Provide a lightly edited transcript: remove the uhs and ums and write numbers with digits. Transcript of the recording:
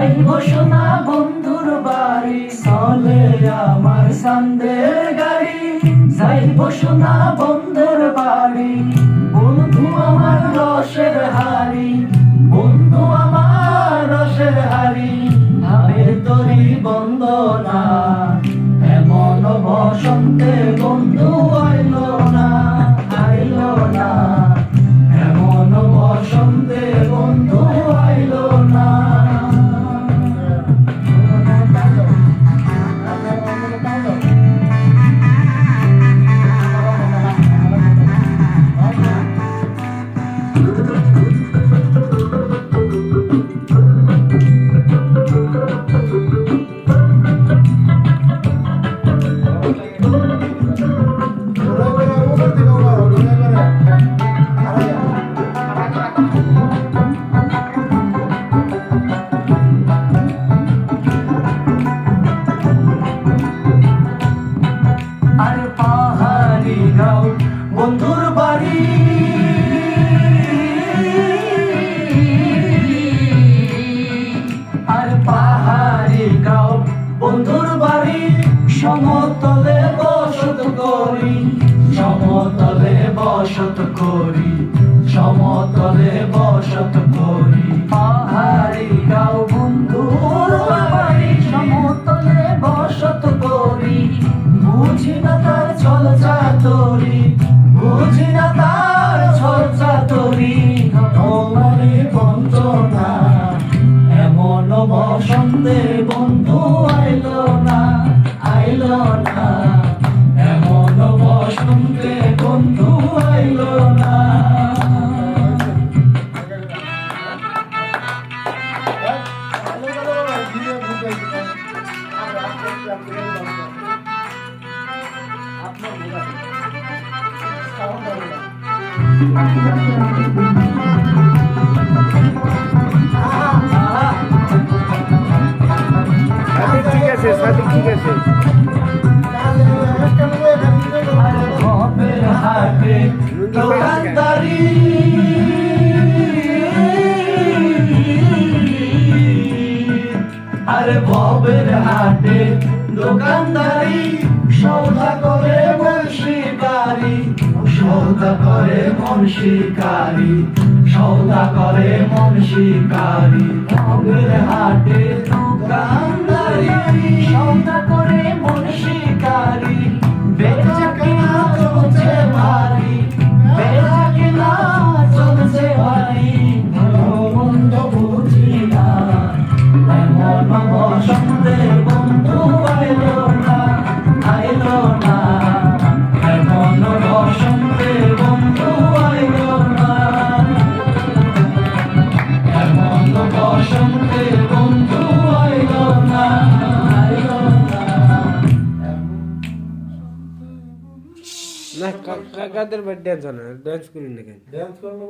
যাইব সোনা বন্ধুর বাড়ি, চলে আমার সান্দের গাড়ি। যাইব সোনা বন্ধুর বাড়ি, বন্ধু আমার রসের হাড়ি, বন্ধু আমার রসের হাড়ি। ভাবের তরি বন্দনা, এমন বসন্তে বন্ধু আইলো না, আইলো না। এমন বসন্তে বন্ধু আইলো না। আর পাহাড়ি গাঁও বন্ধুর বাড়ি, আর পাহাড়ি গাঁও বন্ধুর বাড়ি। সমতলে বসত করি, সমতলে বসত করি, সমতলে বসত করি। পাহাড়ি গাঁও বন্ধুর বাড়ি, সমতলে বসত করি। বুঝি না তার ছল চাতুরি, বুঝি না তার ছল চাতুরি। তোমারই বঞ্চনা, এমন বসন্তে বন্ধু আইলো না, আইলো না। এমন বসন্তে বন্ধু আইলো না। ঠিক আছে, ঠিক আছে। ভবের হাটে দোকানদারি, আরে ভবের হাটে দোকানদারি। সৌদা করে মন শিকারি, সৌদা করে মন শিকারি, সৌদা করে মন শিকারি। ভবের হাটে দোকানদারি, সৌদা করে মন শিকারি। বেচা কিনা চলছে ভারী, বেচা কিনা চলছে ভারী। ভালো মন্দ বুঝি না, এমন বসন্তে বন্ধু আইলো না, আইলো না। এমন বসন্তে বন্ধু আইলো না, এমন বসন্তে বন্ধু আইলো না, আইলো না। না কাকাদের বাড়ি ড্যান্স হয় না, ড্যান্স করি না কেন? ড্যান্স করবো